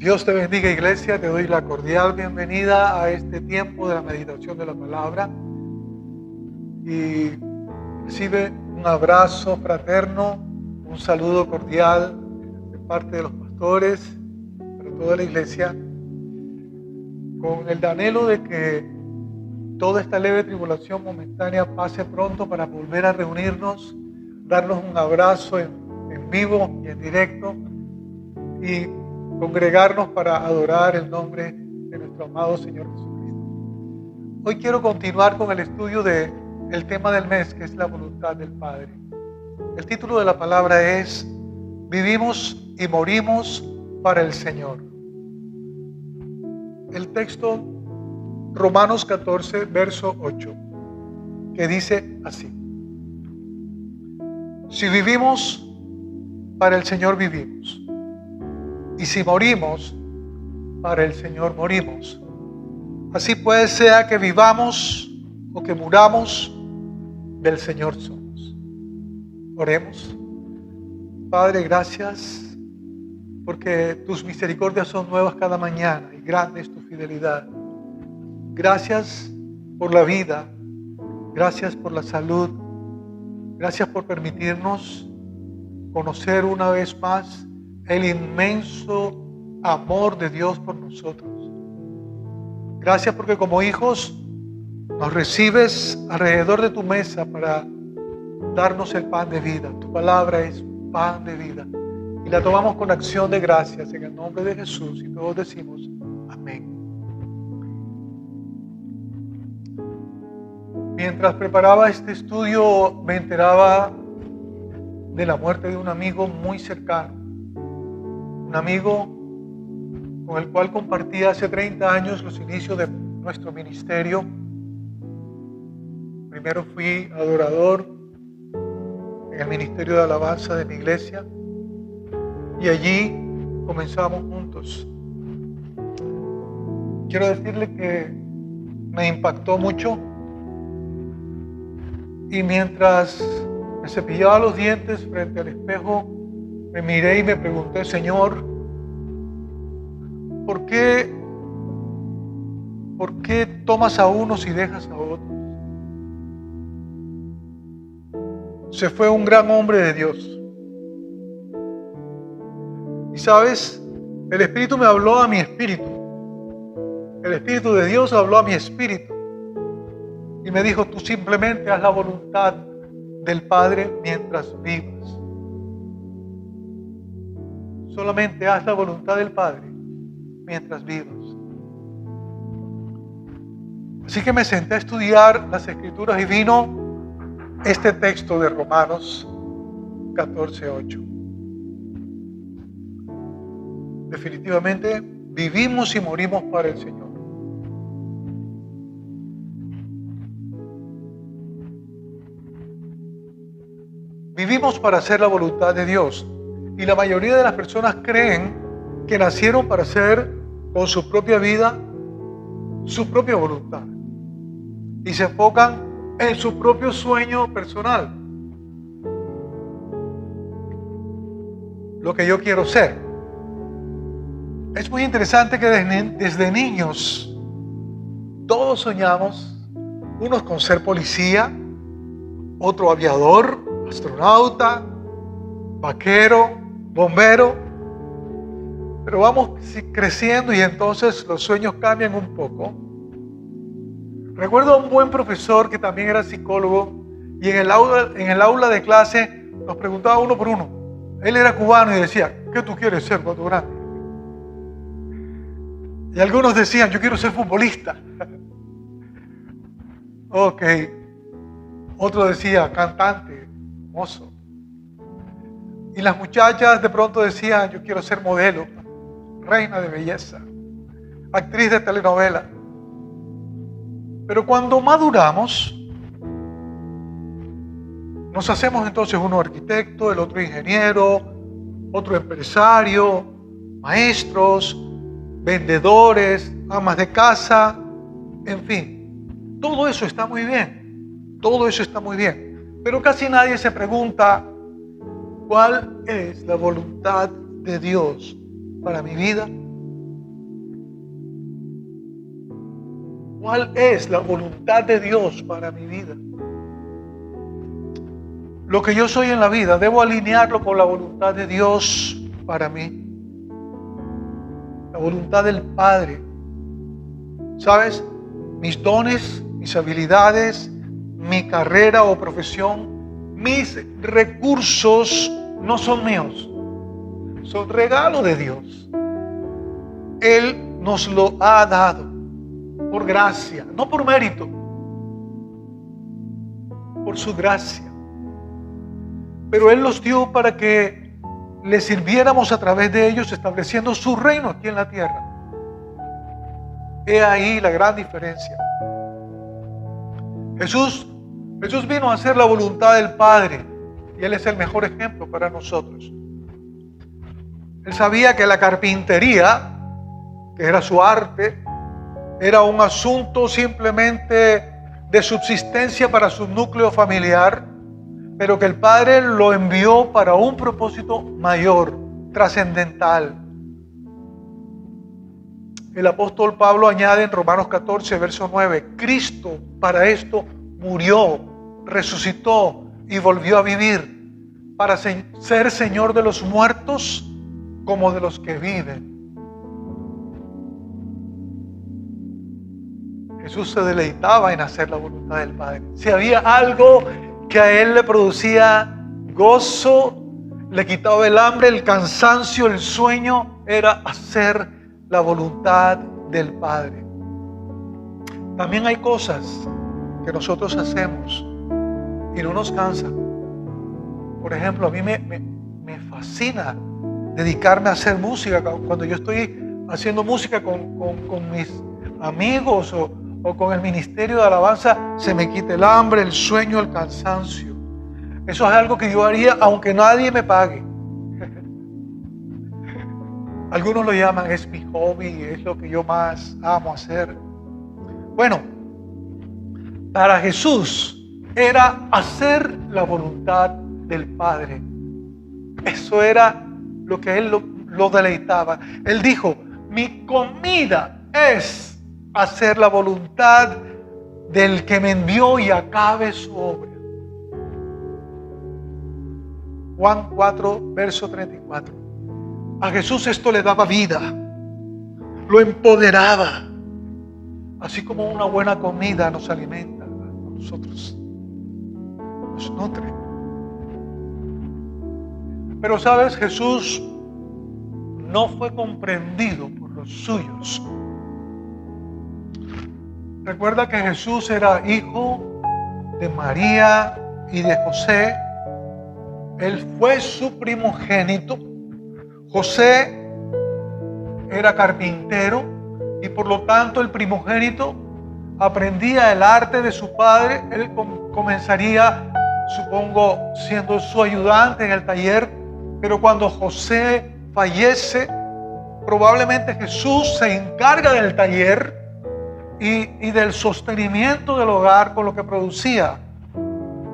Dios te bendiga, iglesia. Te doy la cordial bienvenida a este tiempo de la meditación de la palabra. Y recibe un abrazo fraterno, un saludo cordial de parte de los pastores para toda la iglesia, con el anhelo de que toda esta leve tribulación momentánea pase pronto para volver a reunirnos, darnos un abrazo en vivo y en directo y congregarnos para adorar el nombre de nuestro amado Señor Jesucristo. Hoy quiero continuar con el estudio del tema del mes, que es la voluntad del Padre. El título de la palabra es Vivimos y morimos para el Señor. El texto, Romanos 14, verso 8, que dice así: Si vivimos, para el Señor vivimos. Y si morimos, para el Señor morimos. Así pues, sea que vivamos o que muramos, del Señor somos. Oremos. Padre, gracias porque tus misericordias son nuevas cada mañana y grande es tu fidelidad. Gracias por la vida, gracias por la salud, gracias por permitirnos conocer una vez más el inmenso amor de Dios por nosotros. Gracias porque como hijos nos recibes alrededor de tu mesa para darnos el pan de vida. Tu palabra es pan de vida y la tomamos con acción de gracias en el nombre de Jesús y todos decimos amén. Mientras preparaba este estudio me enteraba de la muerte de un amigo muy cercano. Un amigo con el cual compartí hace 30 años los inicios de nuestro ministerio. Primero fui adorador en el ministerio de alabanza de mi iglesia y allí comenzamos juntos. Quiero decirle que me impactó mucho y mientras me cepillaba los dientes frente al espejo, me miré y me pregunté, Señor, ¿por qué tomas a unos y dejas a otros? Se fue un gran hombre de Dios. Y sabes, el Espíritu me habló a mi espíritu. El Espíritu de Dios habló a mi espíritu. Y me dijo, tú simplemente haz la voluntad del Padre mientras vivas. Solamente haz la voluntad del Padre mientras vivas. Así que me senté a estudiar las Escrituras y vino este texto de Romanos 14:8. Definitivamente vivimos y morimos para el Señor. Vivimos para hacer la voluntad de Dios. Y la mayoría de las personas creen que nacieron para hacer con su propia vida su propia voluntad. Y se enfocan en su propio sueño personal. Lo que yo quiero ser. Es muy interesante que desde niños todos soñamos, unos con ser policía, otro aviador, astronauta, vaquero, bombero, pero vamos creciendo y entonces los sueños cambian un poco. Recuerdo a un buen profesor que también era psicólogo y en el aula de clase nos preguntaba uno por uno. Él era cubano y decía, ¿qué tú quieres ser cuando grande? Y algunos decían, yo quiero ser futbolista. Ok. Otro decía, cantante, mozo. Y las muchachas de pronto decían, yo quiero ser modelo, reina de belleza, actriz de telenovela. Pero cuando maduramos, nos hacemos entonces uno arquitecto, el otro ingeniero, otro empresario, maestros, vendedores, amas de casa, en fin. Todo eso está muy bien, todo eso está muy bien. Pero casi nadie se pregunta, ¿cuál es la voluntad de Dios para mi vida ¿Cuál es la voluntad de Dios para mi vida? Lo que yo soy en la vida, debo alinearlo con la voluntad de Dios para mí. La voluntad del Padre. ¿Sabes? Mis dones, mis habilidades, mi carrera o profesión, mis recursos no son míos. Son regalo de Dios. Él nos lo ha dado por gracia, no por mérito, por su gracia. Pero Él los dio para que le sirviéramos a través de ellos, estableciendo su reino aquí en la tierra. He ahí la gran diferencia. Jesús vino a hacer la voluntad del Padre y Él es el mejor ejemplo para nosotros. Él sabía que la carpintería, que era su arte, era un asunto simplemente de subsistencia para su núcleo familiar, pero que el Padre lo envió para un propósito mayor, trascendental. El apóstol Pablo añade en Romanos 14, verso 9, Cristo para esto murió, resucitó y volvió a vivir, para ser Señor de los muertos como de los que viven. Jesús se deleitaba en hacer la voluntad del Padre. Si había algo que a Él le producía gozo, le quitaba el hambre, el cansancio, el sueño, era hacer la voluntad del Padre. También hay cosas que nosotros hacemos y no nos cansan. Por ejemplo, a mí me fascina dedicarme a hacer música. Cuando yo estoy haciendo música con mis amigos o con el ministerio de alabanza, se me quita el hambre, el sueño, el cansancio. Eso es algo que yo haría aunque nadie me pague. Algunos lo llaman, es mi hobby, es lo que yo más amo hacer. Bueno, para Jesús era hacer la voluntad del Padre. Eso era lo que Él lo deleitaba. Él dijo, mi comida es hacer la voluntad del que me envió y acabe su obra. Juan 4, verso 34. A Jesús esto le daba vida, lo empoderaba, así como una buena comida nos alimenta a nosotros, nos nutre. Pero sabes, Jesús no fue comprendido por los suyos. Recuerda que Jesús era hijo de María y de José. Él fue su primogénito. José era carpintero y por lo tanto el primogénito aprendía el arte de su padre. Él comenzaría, supongo, siendo su ayudante en el taller, pero cuando José fallece, probablemente Jesús se encarga del taller y del sostenimiento del hogar con lo que producía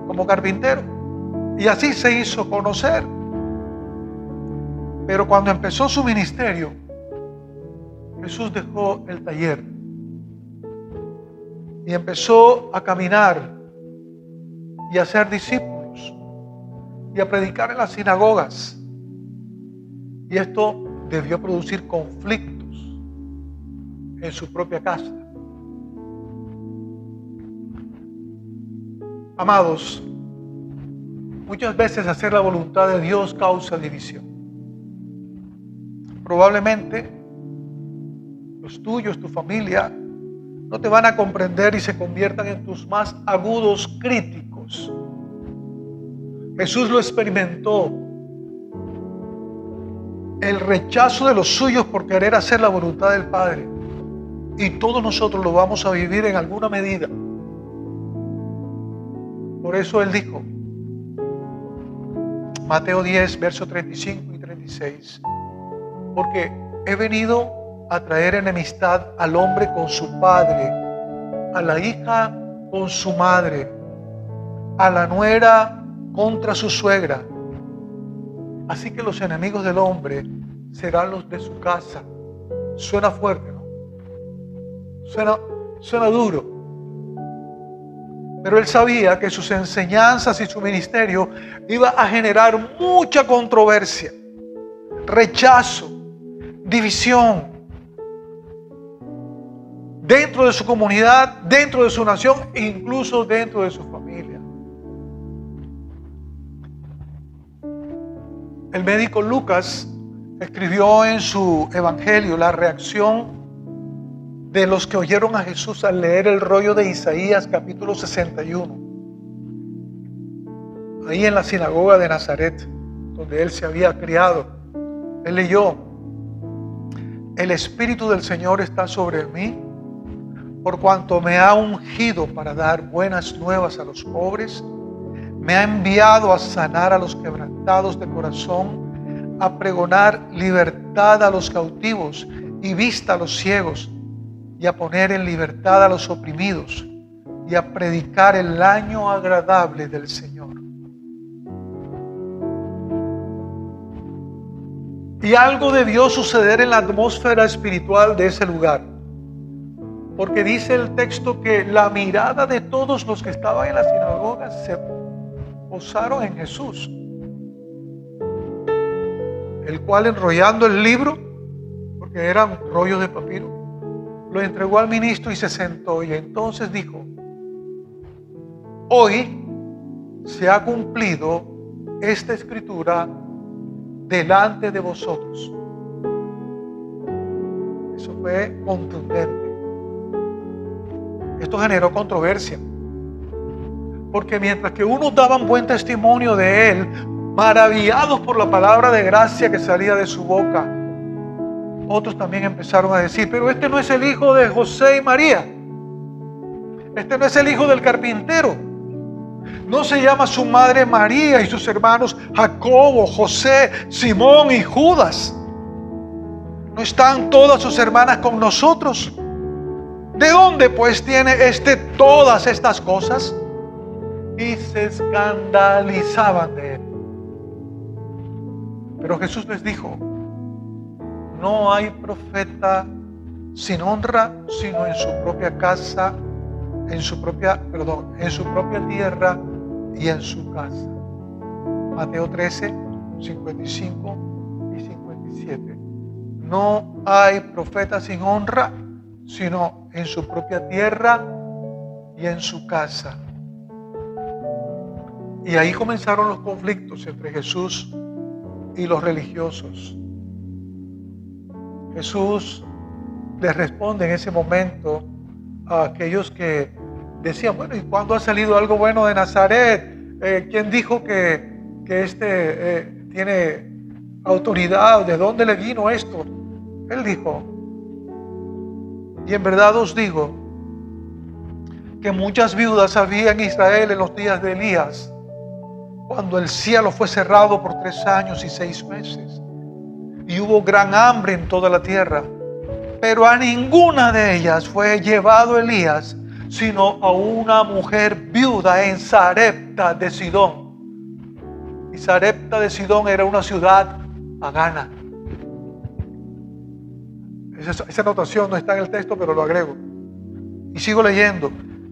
como carpintero. Y así se hizo conocer. Pero cuando empezó su ministerio, Jesús dejó el taller y empezó a caminar y a hacer discípulos y a predicar en las sinagogas. Y esto debió producir conflictos en su propia casa. Amados, muchas veces hacer la voluntad de Dios causa división. Probablemente los tuyos, tu familia, no te van a comprender y se conviertan en tus más agudos críticos. Jesús lo experimentó. El rechazo de los suyos por querer hacer la voluntad del Padre. Y todos nosotros lo vamos a vivir en alguna medida. Por eso Él dijo, Mateo 10, versos 35 y 36, porque he venido a traer enemistad al hombre con su padre, a la hija con su madre, a la nuera contra su suegra. Así que los enemigos del hombre serán los de su casa. Suena fuerte, ¿no? Suena duro. Pero él sabía que sus enseñanzas y su ministerio iba a generar mucha controversia, rechazo, división dentro de su comunidad, dentro de su nación e incluso dentro de su familia. El médico Lucas escribió en su evangelio la reacción de los que oyeron a Jesús al leer el rollo de Isaías capítulo 61. Ahí en la sinagoga de Nazaret, donde él se había criado. Él leyó: el Espíritu del Señor está sobre mí, por cuanto me ha ungido para dar buenas nuevas a los pobres, me ha enviado a sanar a los quebrantados de corazón, a pregonar libertad a los cautivos y vista a los ciegos, y a poner en libertad a los oprimidos, y a predicar el año agradable del Señor. Y algo debió suceder en la atmósfera espiritual de ese lugar, porque dice el texto que la mirada de todos los que estaban en la sinagoga se posaron en Jesús, el cual, enrollando el libro, porque eran rollos de papiro, lo entregó al ministro y se sentó, y entonces dijo: hoy se ha cumplido esta escritura delante de vosotros. Eso fue contundente. Esto generó controversia, porque mientras que unos daban buen testimonio de él, maravillados por la palabra de gracia que salía de su boca, otros también empezaron a decir: pero este no es el hijo de José y María, este no es el hijo del carpintero, no se llama su madre María y sus hermanos Jacobo, José, Simón y Judas, ¿no están todas sus hermanas con nosotros? ¿De dónde pues tiene todas estas cosas? Y se escandalizaban de él. Pero Jesús les dijo: no hay profeta sin honra, sino en su propia casa, en su propia tierra y en su casa. Mateo 13, 55 y 57. No hay profeta sin honra, sino en su propia tierra y en su casa. Y ahí comenzaron los conflictos entre Jesús y los religiosos. Jesús les responde en ese momento a aquellos que decían: bueno, ¿y cuándo ha salido algo bueno de Nazaret? ¿Quién dijo que tiene autoridad? ¿De dónde le vino esto? Él dijo: y en verdad os digo que muchas viudas había en Israel en los días de Elías, cuando el cielo fue cerrado por 3 años y 6 meses, y hubo gran hambre en toda la tierra, pero a ninguna de ellas fue llevado Elías, sino a una mujer viuda en Sarepta de Sidón. Y Sarepta de Sidón era una ciudad pagana. Esa anotación no está en el texto, pero lo agrego. Y sigo leyendo.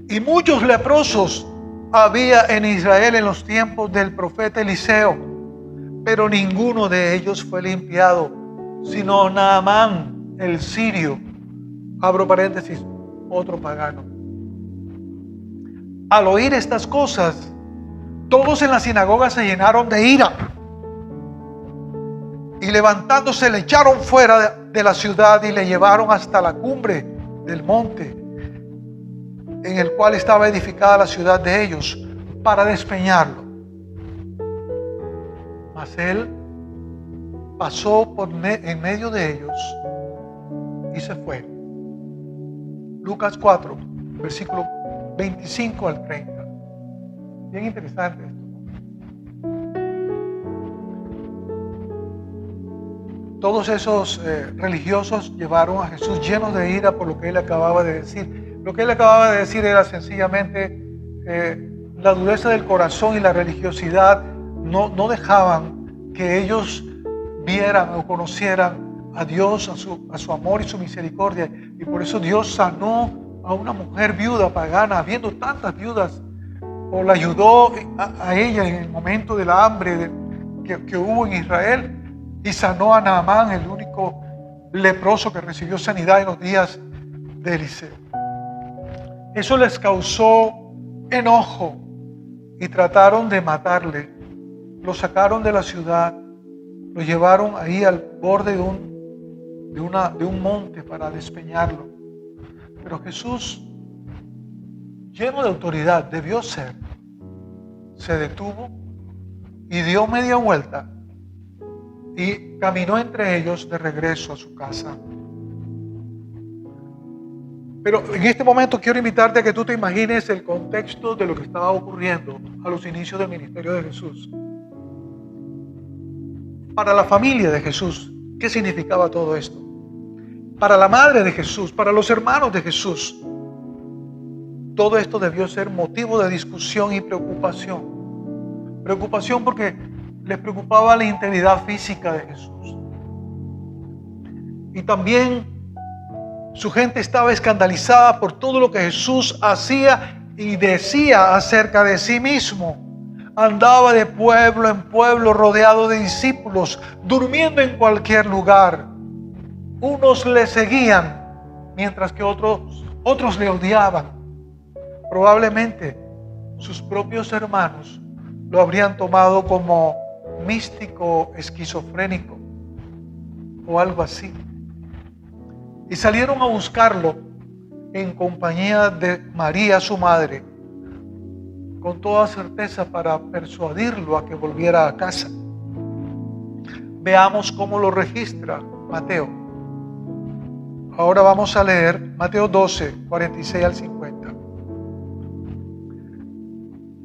Y muchos leprosos había en Israel en los tiempos del profeta Eliseo, pero ninguno de ellos fue limpiado, sino Naamán el sirio, abro paréntesis, otro pagano. Al oír estas cosas, todos en la sinagoga se llenaron de ira, y levantándose le echaron fuera de la ciudad y le llevaron hasta la cumbre del monte en el cual estaba edificada la ciudad de ellos, para despeñarlo. Mas él pasó en medio de ellos y se fue. Lucas 4, versículo 25 al 30. Bien interesante esto. Todos esos religiosos llevaron a Jesús llenos de ira por lo que él acababa de decir. Lo que él acababa de decir era sencillamente la dureza del corazón y la religiosidad no dejaban que ellos vieran o conocieran a Dios, a su amor y su misericordia. Y por eso Dios sanó a una mujer viuda pagana, habiendo tantas viudas, o la ayudó a ella en el momento de la hambre que hubo en Israel, y sanó a Naamán, el único leproso que recibió sanidad en los días de Eliseo. Eso les causó enojo y trataron de matarle. Lo sacaron de la ciudad, lo llevaron ahí al borde de un monte para despeñarlo. Pero Jesús, lleno de autoridad, debió ser, se detuvo y dio media vuelta y caminó entre ellos de regreso a su casa. Pero en este momento quiero invitarte a que tú te imagines el contexto de lo que estaba ocurriendo a los inicios del ministerio de Jesús. Para la familia de Jesús, ¿qué significaba todo esto? Para la madre de Jesús, para los hermanos de Jesús, todo esto debió ser motivo de discusión y preocupación. Preocupación porque les preocupaba la integridad física de Jesús. Y también su gente estaba escandalizada por todo lo que Jesús hacía y decía acerca de sí mismo. Andaba de pueblo en pueblo rodeado de discípulos, durmiendo en cualquier lugar. Unos le seguían, mientras que otros le odiaban. Probablemente sus propios hermanos lo habrían tomado como místico, esquizofrénico o algo así. Y salieron a buscarlo en compañía de María, su madre, con toda certeza para persuadirlo a que volviera a casa. Veamos cómo lo registra Mateo. Ahora vamos a leer Mateo 12, 46 al 50.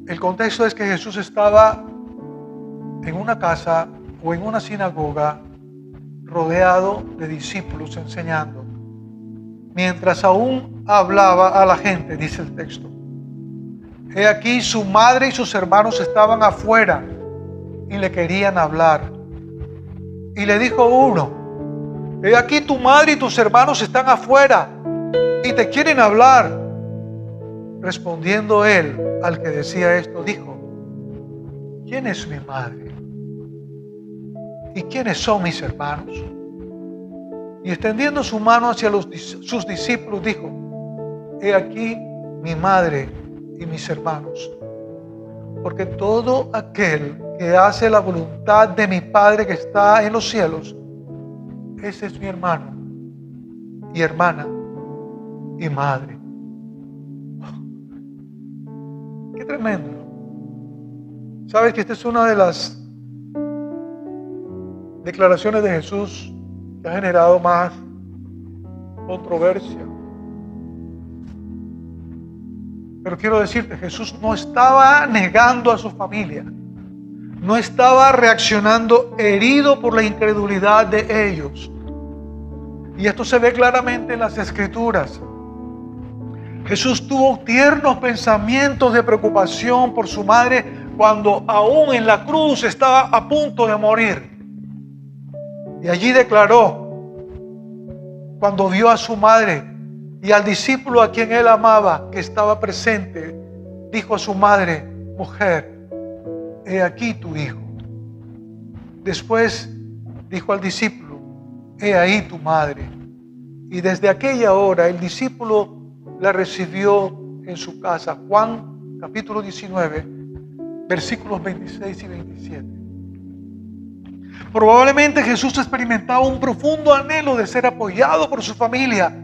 El contexto es que Jesús estaba en una casa o en una sinagoga rodeado de discípulos enseñando. Mientras aún hablaba a la gente, dice el texto. He aquí su madre y sus hermanos estaban afuera y le querían hablar. Y le dijo uno: he aquí tu madre y tus hermanos están afuera y te quieren hablar. Respondiendo él al que decía esto, dijo: ¿quién es mi madre? ¿Y quiénes son mis hermanos? Y extendiendo su mano hacia sus discípulos, dijo: he aquí mi madre y mis hermanos. Porque todo aquel que hace la voluntad de mi Padre que está en los cielos, ese es mi hermano y hermana y madre. Qué tremendo. ¿Sabes que esta es una de las declaraciones de Jesús que ha generado más controversia? Pero quiero decirte, Jesús no estaba negando a su familia, no estaba reaccionando herido por la incredulidad de ellos. Y esto se ve claramente en las Escrituras. Jesús tuvo tiernos pensamientos de preocupación por su madre cuando aún en la cruz estaba a punto de morir. Y allí declaró, cuando vio a su madre y al discípulo a quien él amaba que estaba presente, dijo a su madre: mujer, he aquí tu hijo. Después dijo al discípulo: he ahí tu madre. Y desde aquella hora el discípulo la recibió en su casa. Juan capítulo 19, versículos 26 y 27. Probablemente Jesús experimentaba un profundo anhelo de ser apoyado por su familia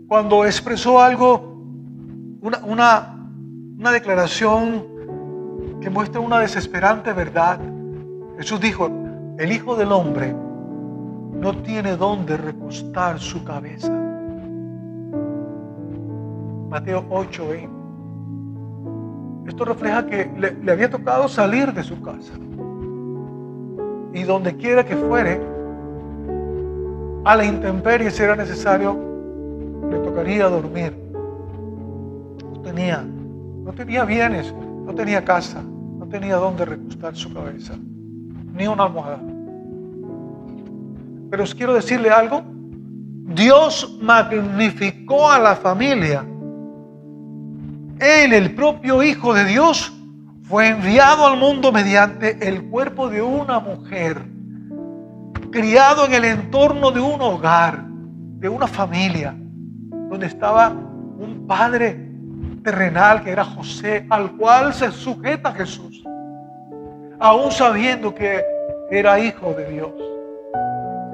cuando expresó algo, una declaración que muestra una desesperante verdad. Jesús dijo: el Hijo del Hombre no tiene dónde recostar su cabeza. Mateo 8:20. Esto refleja que le había tocado salir de su casa. Y donde quiera que fuere, a la intemperie, si era necesario, le tocaría dormir. No tenía bienes, no tenía casa, no tenía dónde recostar su cabeza, ni una almohada. Pero os quiero decirle algo: Dios magnificó a la familia. Él, el propio Hijo de Dios, fue enviado al mundo mediante el cuerpo de una mujer, criado en el entorno de un hogar, de una familia, donde estaba un padre terrenal que era José, al cual se sujeta Jesús, aún sabiendo que era hijo de Dios.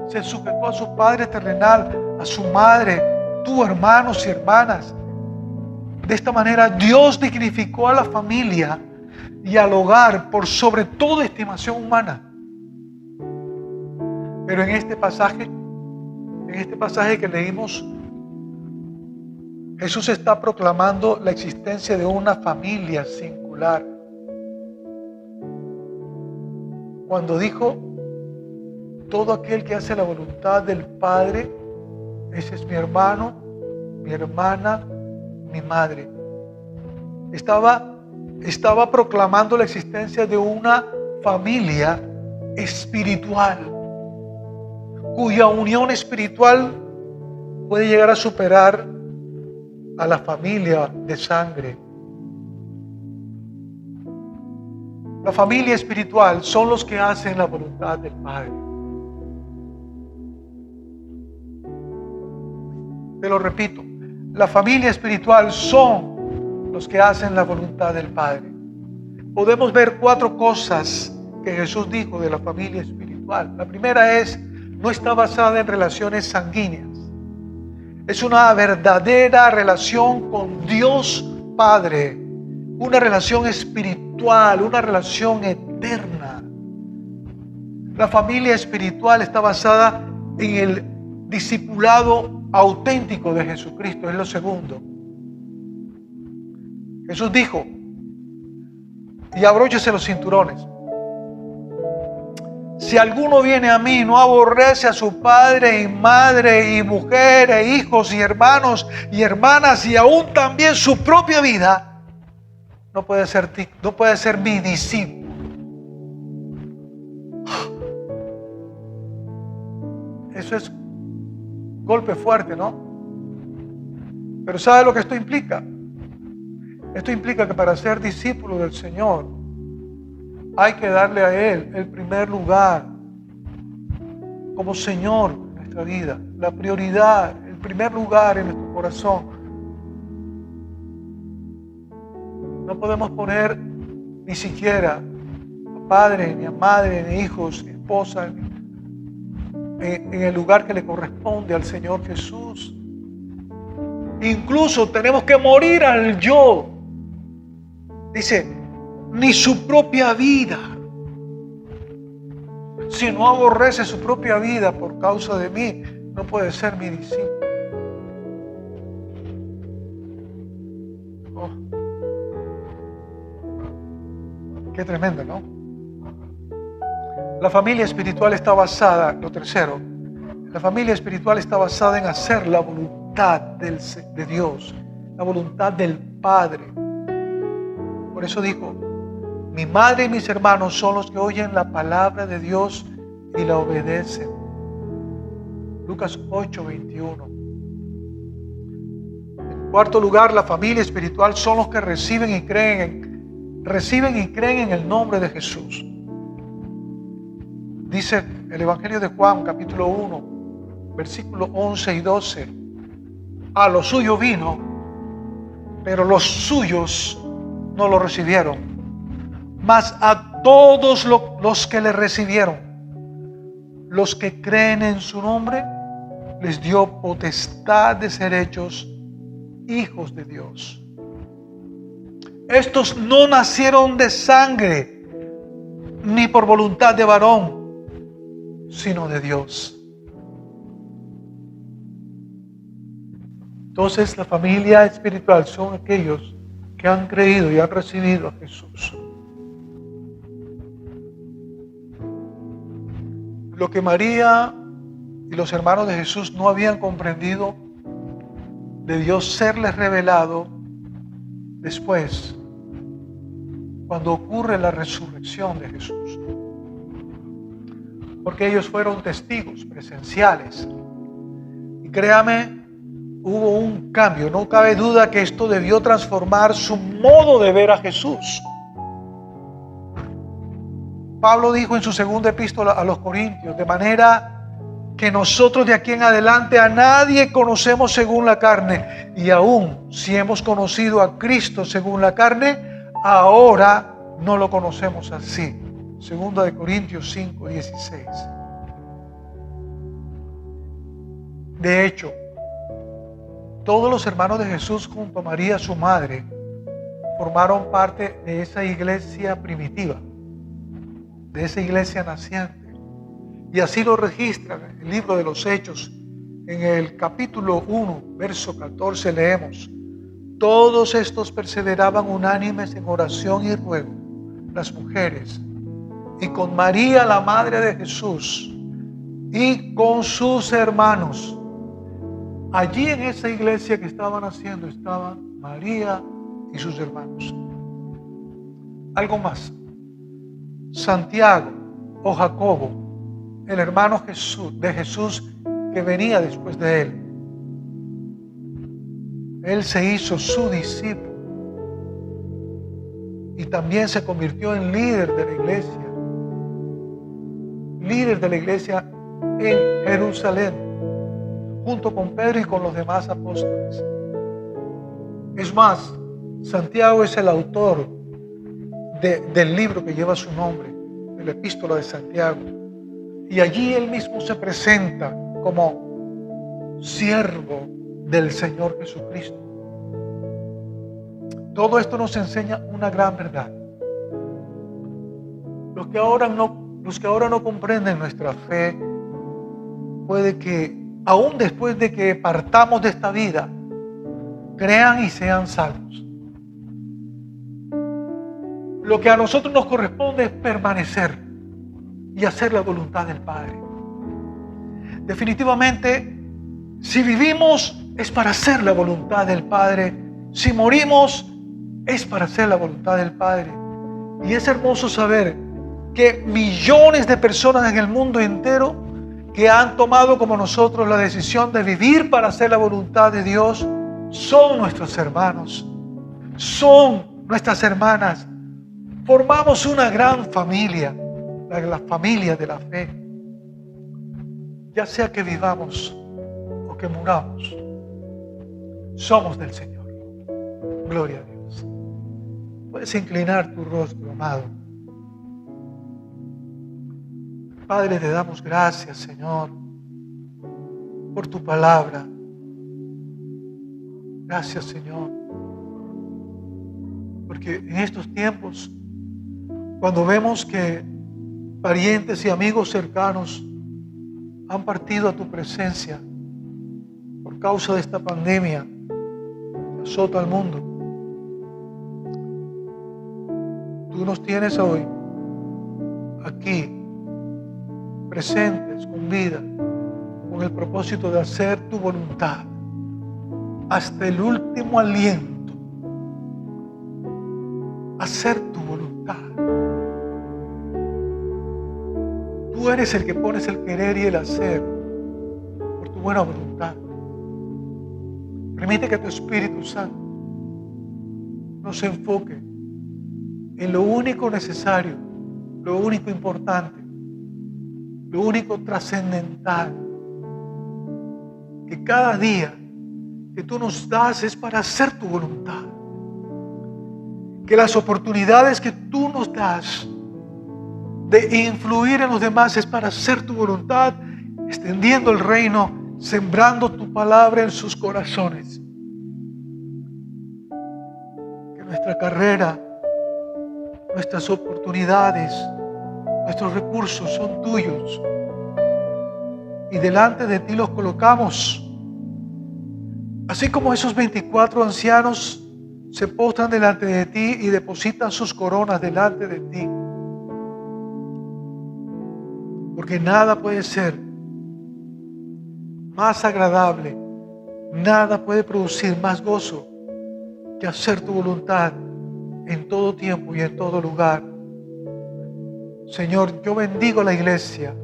Se sujetó a su padre terrenal, a su madre, tus hermanos y hermanas. De esta manera Dios dignificó a la familia y al hogar por sobre toda estimación humana. Pero en este pasaje que leímos, Jesús está proclamando la existencia de una familia singular. Cuando dijo, todo aquel que hace la voluntad del Padre, ese es mi hermano, mi hermana, mi madre. Estaba proclamando la existencia de una familia espiritual, cuya unión espiritual puede llegar a superar a la familia de sangre. La familia espiritual son los que hacen la voluntad del Padre. Te lo repito, la familia espiritual son los que hacen la voluntad del Padre. Podemos ver 4 cosas que Jesús dijo de la familia espiritual. La primera es, no está basada en relaciones sanguíneas. Es una verdadera relación con Dios Padre, una relación espiritual, una relación eterna. La familia espiritual está basada en el discipulado auténtico de Jesucristo, es lo segundo. Jesús dijo, y abróchese los cinturones, si alguno viene a mí y no aborrece a su padre y madre y mujer e hijos y hermanos y hermanas y aún también su propia vida, no puede ser mi discípulo. Eso es golpe fuerte, ¿no? Pero ¿sabe lo que esto implica? Esto implica que para ser discípulo del Señor hay que darle a Él el primer lugar como Señor de nuestra vida, la prioridad, el primer lugar en nuestro corazón. No podemos poner ni siquiera a padre, ni a madre, ni hijos, ni esposa en el lugar que le corresponde al Señor Jesús. Incluso tenemos que morir al yo. Dice, ni su propia vida. Si no aborrece su propia vida por causa de mí, no puede ser mi discípulo. Oh. Qué tremendo, ¿no? La familia espiritual está basada, lo tercero, la familia espiritual está basada en hacer la voluntad de Dios, la voluntad del Padre. Por eso dijo, mi madre y mis hermanos son los que oyen la palabra de Dios y la obedecen. Lucas 8:21. En cuarto lugar, la familia espiritual son los que reciben y creen en el nombre de Jesús. Dice el Evangelio de Juan, capítulo 1, versículos 11 y 12. A lo suyo vino, pero los suyos no lo recibieron. Mas a todos los que le recibieron, los que creen en su nombre, les dio potestad de ser hechos hijos de Dios. Estos no nacieron de sangre, ni por voluntad de varón, sino de Dios. Entonces la familia espiritual son aquellos que han creído y han recibido a Jesús. Lo que María y los hermanos de Jesús no habían comprendido de Dios serles revelado después, cuando ocurre la resurrección de Jesús. Porque ellos fueron testigos presenciales. Y créame, hubo un cambio. No cabe duda que esto debió transformar su modo de ver a Jesús. Pablo dijo en su segunda epístola a los Corintios, de manera que nosotros de aquí en adelante a nadie conocemos según la carne, y aún si hemos conocido a Cristo según la carne, ahora no lo conocemos así. Segunda de Corintios 5:16. De hecho, todos los hermanos de Jesús junto a María, su madre, formaron parte de esa iglesia primitiva, de esa iglesia naciente. Y así lo registra el libro de los Hechos. En el capítulo 1, verso 14 leemos: todos estos perseveraban unánimes en oración y ruego, las mujeres, y con María, la madre de Jesús, y con sus hermanos. Allí en esa iglesia que estaban haciendo estaban María y sus hermanos. Algo más. Santiago o Jacobo, el hermano de Jesús que venía después de él, él se hizo su discípulo y también se convirtió en líder de la iglesia en Jerusalén, junto con Pedro y con los demás apóstoles. Es más, Santiago es el autor del libro que lleva su nombre, de la epístola de Santiago. Y allí él mismo se presenta como siervo del Señor Jesucristo. Todo esto nos enseña una gran verdad. Los que ahora no comprenden nuestra fe, puede que aún después de que partamos de esta vida, crean y sean salvos. Lo que a nosotros nos corresponde es permanecer y hacer la voluntad del Padre. Definitivamente, si vivimos es para hacer la voluntad del Padre. Si morimos es para hacer la voluntad del Padre. Y es hermoso saber que millones de personas en el mundo entero que han tomado como nosotros la decisión de vivir para hacer la voluntad de Dios son nuestros hermanos, son nuestras hermanas. Formamos una gran familia, la familia de la fe. Ya sea que vivamos o que muramos, somos del Señor. Gloria a Dios. Puedes inclinar tu rostro, amado. Padre, te damos gracias, Señor, por tu palabra. Gracias, Señor, porque en estos tiempos, cuando vemos que parientes y amigos cercanos han partido a tu presencia por causa de esta pandemia que azota al mundo, tú nos tienes hoy aquí presentes con vida, con el propósito de hacer tu voluntad hasta el último aliento. Hacer tu voluntad. Tú eres el que pones el querer y el hacer por tu buena voluntad. Permite que tu Espíritu Santo nos enfoque en lo único necesario, lo único importante, lo único trascendental, que cada día que tú nos das es para hacer tu voluntad. Que las oportunidades que tú nos das de influir en los demás es para hacer tu voluntad, extendiendo el reino, sembrando tu palabra en sus corazones. Que nuestra carrera, nuestras oportunidades, nuestros recursos son tuyos y delante de ti los colocamos. Así como esos 24 ancianos se postran delante de ti y depositan sus coronas delante de ti. Porque nada puede ser más agradable, nada puede producir más gozo que hacer tu voluntad en todo tiempo y en todo lugar. Señor, yo bendigo a la iglesia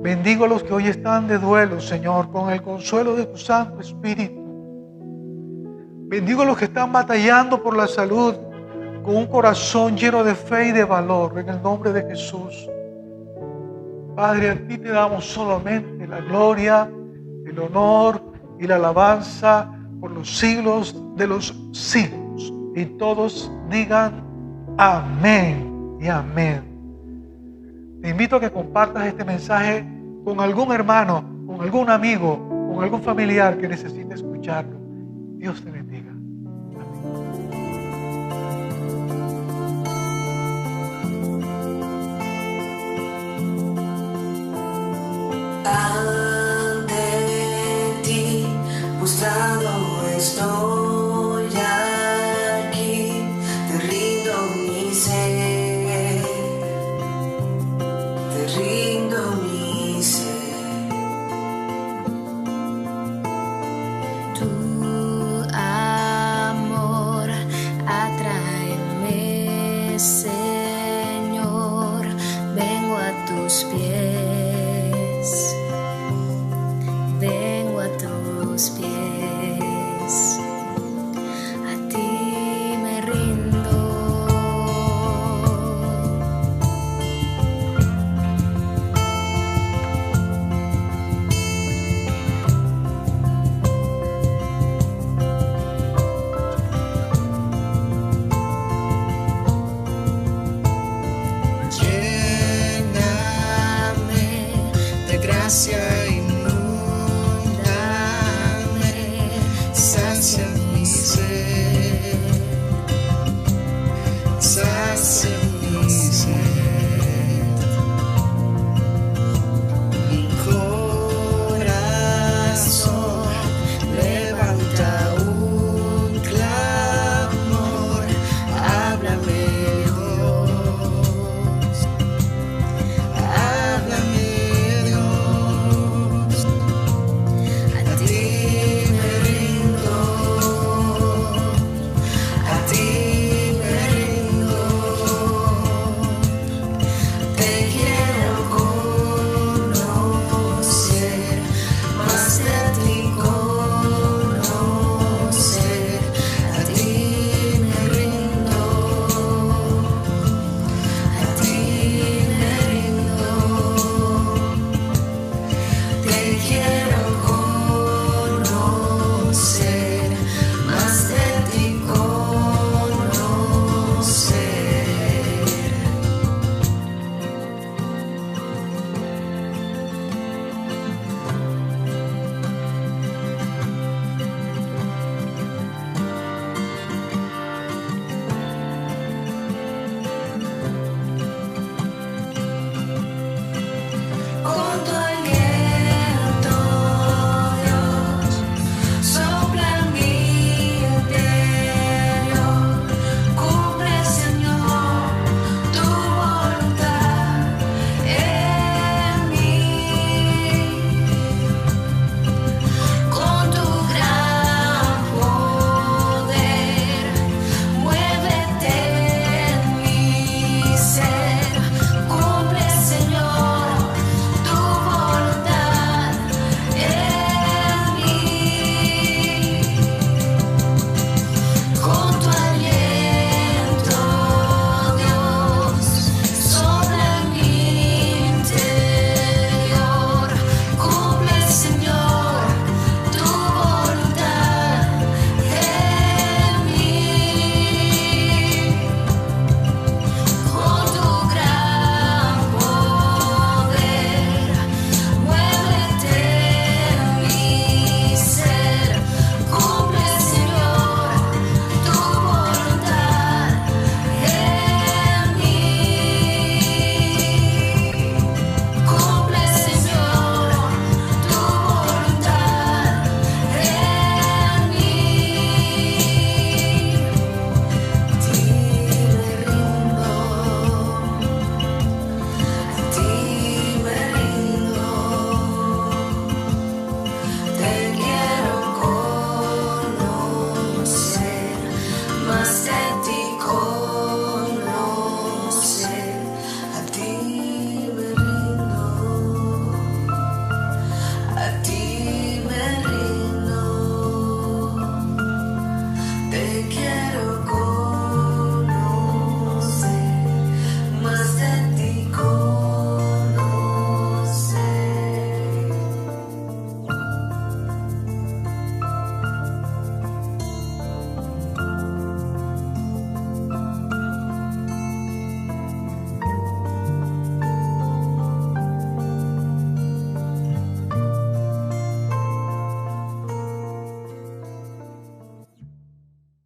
Bendigo a los que hoy están de duelo, Señor, con el consuelo de tu Santo Espíritu. Bendigo a los que están batallando por la salud con un corazón lleno de fe y de valor, en el nombre de Jesús. Padre, a ti te damos solamente la gloria, el honor y la alabanza por los siglos de los siglos. Y todos digan amén y amén. Te invito a que compartas este mensaje con algún hermano, con algún amigo, con algún familiar que necesite escucharlo. Dios te bendiga. Ante ti, postrado estoy aquí, te rindo mi ser, te rindo mi ser. Tu amor atráeme, Señor, vengo a tus pies. Vengo a tus pies, a ti me rindo. Lléname de gracia